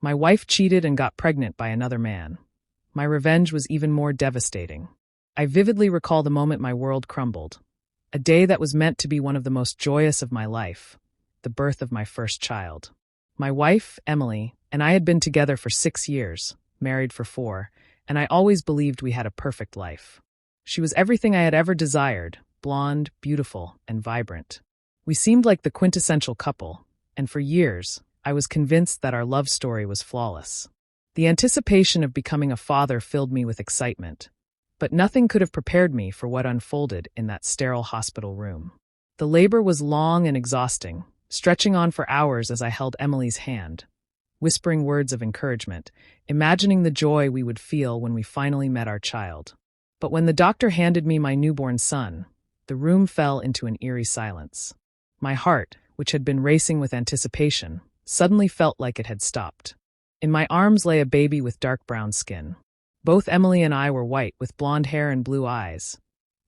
My wife cheated and got pregnant by another man. My revenge was even more devastating. I vividly recall the moment my world crumbled. A day that was meant to be one of the most joyous of my life, the birth of my first child. My wife, Emily, and I had been together for 6 years, married for 4, and I always believed we had a perfect life. She was everything I had ever desired, blonde, beautiful, and vibrant. We seemed like the quintessential couple, and for years, I was convinced that our love story was flawless. The anticipation of becoming a father filled me with excitement, but nothing could have prepared me for what unfolded in that sterile hospital room. The labor was long and exhausting, stretching on for hours as I held Emily's hand, whispering words of encouragement, imagining the joy we would feel when we finally met our child. But when the doctor handed me my newborn son, the room fell into an eerie silence. My heart, which had been racing with anticipation, suddenly felt like it had stopped. In my arms lay a baby with dark brown skin. Both Emily and I were white with blonde hair and blue eyes.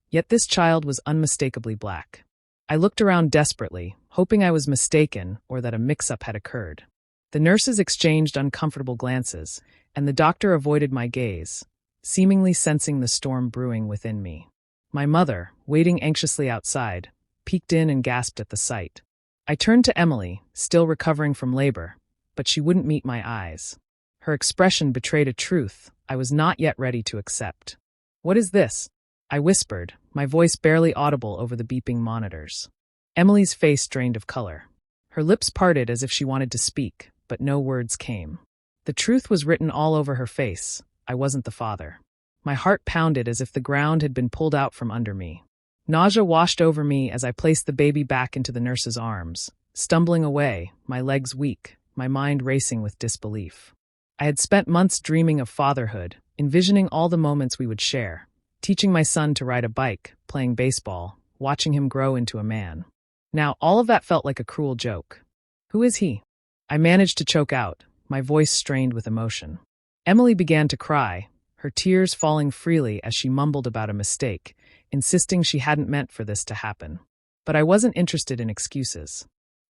Yet this child was unmistakably black. I looked around desperately, hoping I was mistaken or that a mix-up had occurred. The nurses exchanged uncomfortable glances, and the doctor avoided my gaze, seemingly sensing the storm brewing within me. My mother, waiting anxiously outside, peeked in and gasped at the sight. I turned to Emily, still recovering from labor, but she wouldn't meet my eyes. Her expression betrayed a truth I was not yet ready to accept. "What is this?" I whispered, my voice barely audible over the beeping monitors. Emily's face drained of color. Her lips parted as if she wanted to speak, but no words came. The truth was written all over her face. I wasn't the father. My heart pounded as if the ground had been pulled out from under me. Nausea washed over me as I placed the baby back into the nurse's arms, stumbling away, my legs weak, my mind racing with disbelief. I had spent months dreaming of fatherhood, envisioning all the moments we would share, teaching my son to ride a bike, playing baseball, watching him grow into a man. Now all of that felt like a cruel joke. "Who is he?" I managed to choke out, my voice strained with emotion. Emily began to cry, her tears falling freely as she mumbled about a mistake, insisting she hadn't meant for this to happen. But I wasn't interested in excuses.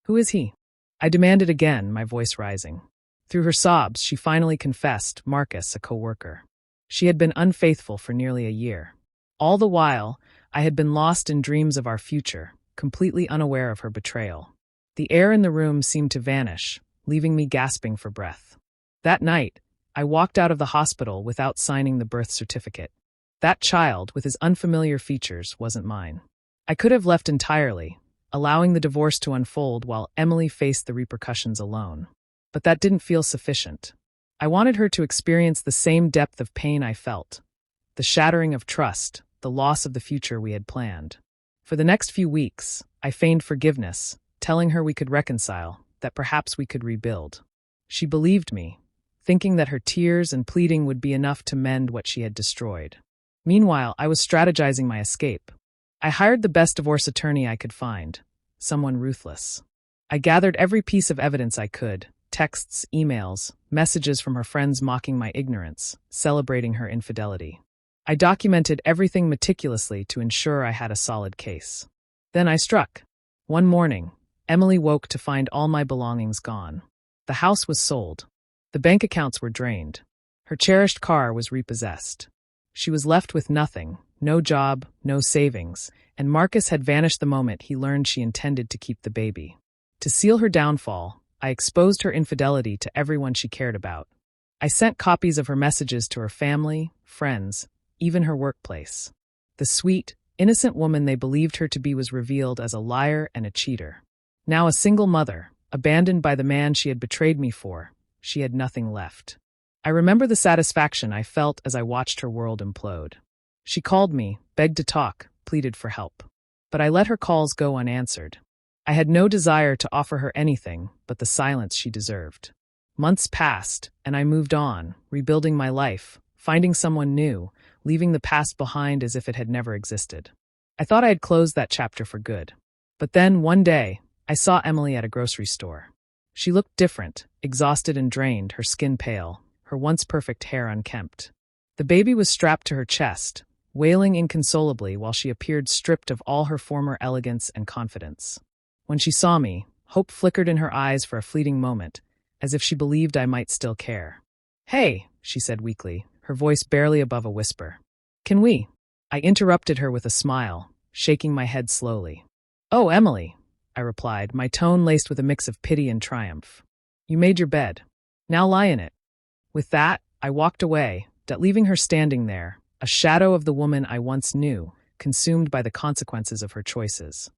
"Who is he?" I demanded again, my voice rising. Through her sobs, she finally confessed, Marcus, a coworker. She had been unfaithful for nearly a year. All the while, I had been lost in dreams of our future, completely unaware of her betrayal. The air in the room seemed to vanish, leaving me gasping for breath. That night, I walked out of the hospital without signing the birth certificate. That child, with his unfamiliar features, wasn't mine. I could have left entirely, allowing the divorce to unfold while Emily faced the repercussions alone. But that didn't feel sufficient. I wanted her to experience the same depth of pain I felt. The shattering of trust, the loss of the future we had planned. For the next few weeks, I feigned forgiveness, telling her we could reconcile, that perhaps we could rebuild. She believed me, thinking that her tears and pleading would be enough to mend what she had destroyed. Meanwhile, I was strategizing my escape. I hired the best divorce attorney I could find, someone ruthless. I gathered every piece of evidence I could, texts, emails, messages from her friends mocking my ignorance, celebrating her infidelity. I documented everything meticulously to ensure I had a solid case. Then I struck. One morning, Emily woke to find all my belongings gone. The house was sold. The bank accounts were drained. Her cherished car was repossessed. She was left with nothing, no job, no savings, and Marcus had vanished the moment he learned she intended to keep the baby. To seal her downfall, I exposed her infidelity to everyone she cared about. I sent copies of her messages to her family, friends, even her workplace. The sweet, innocent woman they believed her to be was revealed as a liar and a cheater. Now a single mother, abandoned by the man she had betrayed me for, she had nothing left. I remember the satisfaction I felt as I watched her world implode. She called me, begged to talk, pleaded for help. But I let her calls go unanswered. I had no desire to offer her anything but the silence she deserved. Months passed, and I moved on, rebuilding my life, finding someone new, leaving the past behind as if it had never existed. I thought I had closed that chapter for good. But then, one day, I saw Emily at a grocery store. She looked different, exhausted and drained, her skin pale, her once perfect hair unkempt. The baby was strapped to her chest, wailing inconsolably while she appeared stripped of all her former elegance and confidence. When she saw me, hope flickered in her eyes for a fleeting moment, as if she believed I might still care. "Hey," she said weakly, her voice barely above a whisper. "Can we?" I interrupted her with a smile, shaking my head slowly. "Oh, Emily," I replied, my tone laced with a mix of pity and triumph. "You made your bed. Now lie in it." With that, I walked away, leaving her standing there, a shadow of the woman I once knew, consumed by the consequences of her choices.